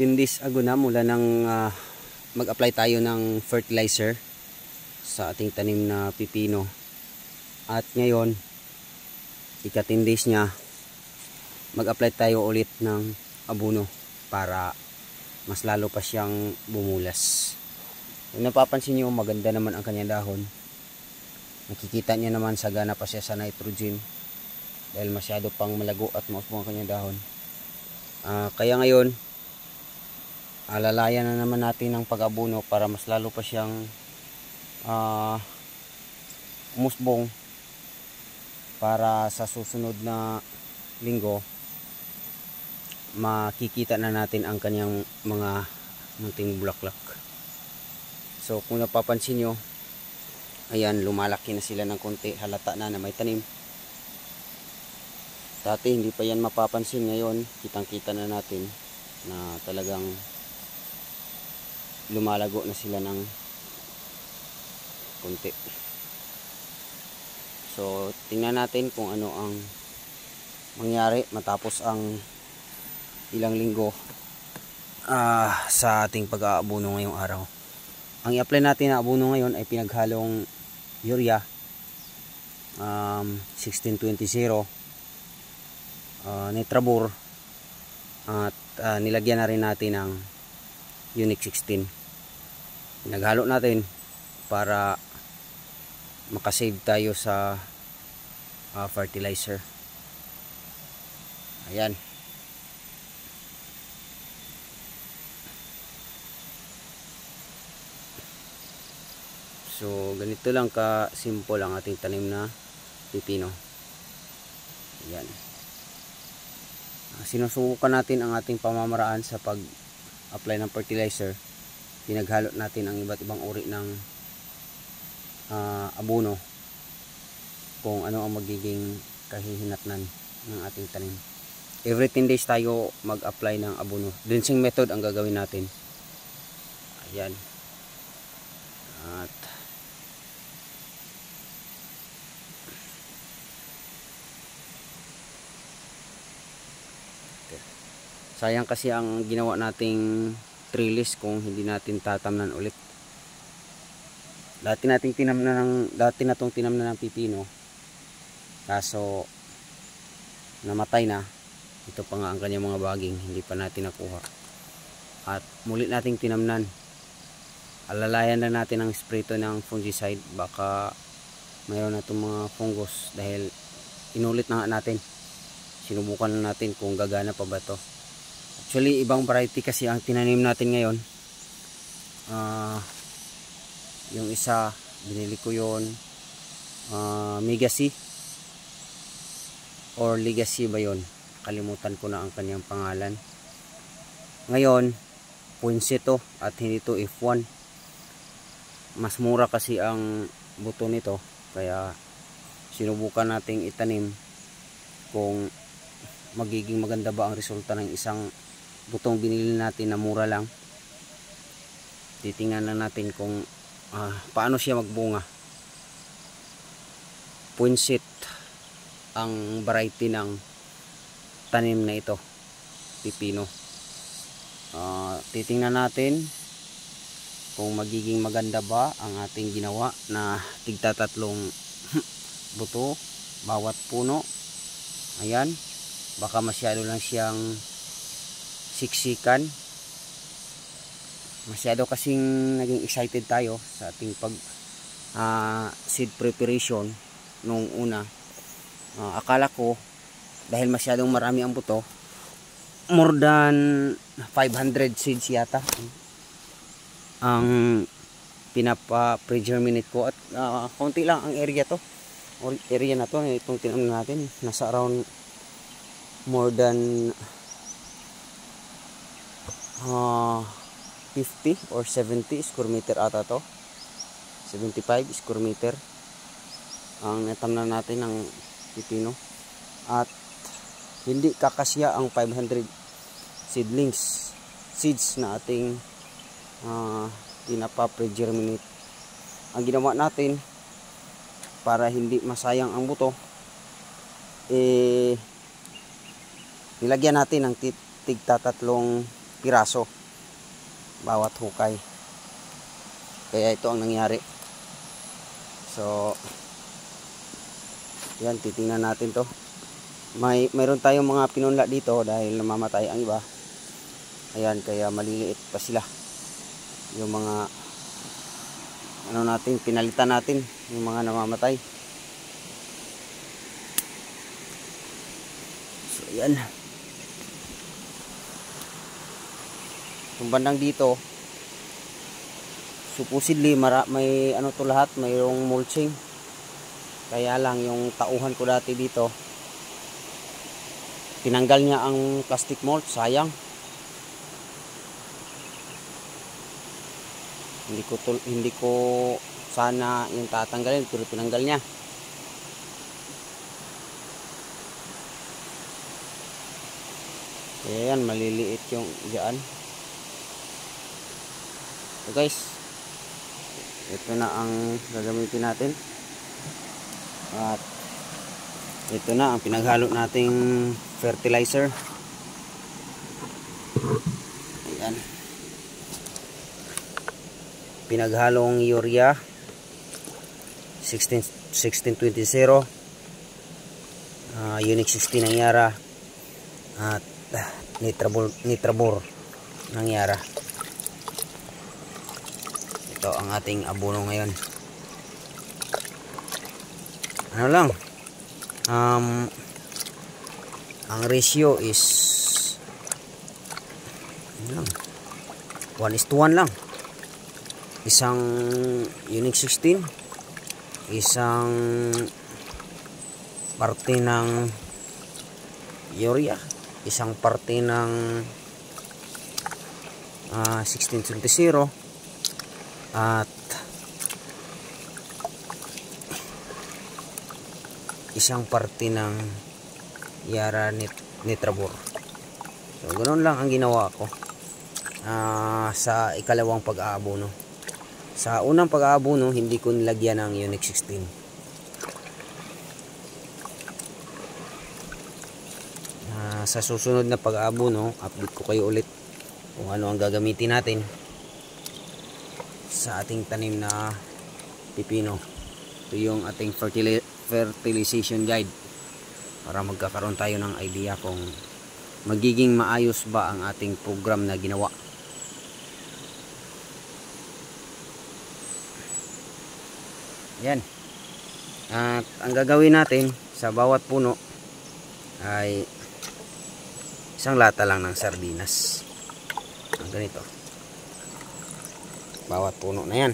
15 days ago na mula nang mag-apply tayo ng fertilizer sa ating tanim na pipino. At ngayon, ika-10 days niya, mag-apply tayo ulit ng abono para mas lalo pa siyang bumulas. Kung napapansin nyo, maganda naman ang kanyang dahon. Nakikita niya naman sagana pa siya sa nitrogen dahil masyado pang malago at mausbong ang kanyang dahon. Kaya ngayon, alalayan na naman natin ng pag-abono para mas lalo pa siyang umusbong, para sa susunod na linggo makikita na natin ang kanyang mga munting bulaklak. So kung napapansin nyo, ayan, lumalaki na sila ng konti, halata na may tanim. Dati hindi pa yan mapapansin, ngayon kitang kita na natin na talagang lumalago na sila ng konti. So tingnan natin kung ano ang mangyari matapos ang ilang linggo sa ating pag-aabono ngayong araw. Ang i-apply natin na abono ngayon ay pinaghalong urea 1620, Nitrabur, at nilagyan na rin natin ng Unic 16. Pinaghalo natin para makasave tayo sa fertilizer. Ayan. So ganito lang ka-simple ang ating tanim na pipino. Ayan. Sinusubukan natin ang ating pamamaraan sa pag-apply ng fertilizer. Pinaghalo natin ang iba't ibang uri ng abono kung ano ang magiging kahihinatnan ng ating tanim. Every 10 days tayo mag-apply ng abono. Drenching method ang gagawin natin. Ayan. At sayang kasi ang ginawa nating trellis kung hindi natin tatamnan ulit. Dati na tong tinamnan ng pipino, kaso namatay na. Ito pa nga ang kanyang mga baging, hindi pa natin nakuha. At muli nating tinamnan. Alalayan na natin ang spray to ng fungicide, baka mayroon na itong mga fungus dahil inulit na nga natin. Sinubukan na natin kung gagana pa ba to. Actually, ibang variety kasi ang tinanim natin ngayon. Yung isa, binili ko yun, Megacy or Legacy ba yun? Kalimutan ko na ang kanyang pangalan. Ngayon, Poinse to at hindi to F1. Mas mura kasi ang buto nito, kaya sinubukan nating itanim kung magiging maganda ba ang resulta ng isang butong binili natin na mura lang. Titingnan na natin kung paano siya magbunga. Poinset ang variety ng tanim na ito, pipino. Titingnan natin kung magiging maganda ba ang ating ginawa na tigtatatlong buto bawat puno. Ayan, baka masyado lang siyang siksikan. Masyado kasing naging excited tayo sa ating seed preparation nung una. Akala ko dahil masyadong marami ang buto, more than 500 seeds yata ang pinapa-pre-germinate ko, at konti lang ang area na to itong tinamnan natin. Nasa around more than 50 or 70 square meter ata to. 75 square meter ang natamnan natin ng pipino, at hindi kakasya ang 500 seeds na ating pinapa-pre-germinate. Ang ginawa natin para hindi masayang ang buto, nilagyan natin ng tigtatatlong piraso bawat hukay. Kaya ito ang nangyari. So yan, titingnan natin to. Mayroon tayong mga pinunla dito dahil namamatay ang iba. Ayan, kaya maliliit pa sila. Yung mga ano natin, pinalitan natin yung mga namamatay. So yan. Yung bandang dito, supposedly may ano to lahat, mayroong mulching. Kaya lang yung tauhan ko dati dito, tinanggal niya ang plastic mulch, sayang. Hindi ko sana yung tatanggalin, pero tinanggal niya. Kaya yan, maliliit yung diyan. So guys, ito na ang gagamitin natin. At ito na ang pinaghalo nating fertilizer. Ayan. Pinaghalong urea 1620, Unique 16 ng Yara, at Nitrabor ng Yara. Ito ang ating abono ngayon. Ano lang, ang ratio is 1:1 lang. Isang Unique 16, isang parte ng urea, isang parte ng 1620, at isang parte ng Yara Nitrabor. So ganoon lang ang ginawa ko sa ikalawang pag-aabono. Sa unang pag-aabono, hindi ko nilagyan ng Unique 16. Sa susunod na pag-aabono, update ko kayo ulit kung ano ang gagamitin natin sa ating tanim na pipino. Ito yung ating fertilization guide para magkakaroon tayo ng idea kung magiging maayos ba ang ating program na ginawa. Yan. At ang gagawin natin sa bawat puno ay isang lata lang ng sardinas. Ganito. Bawat puno na yan.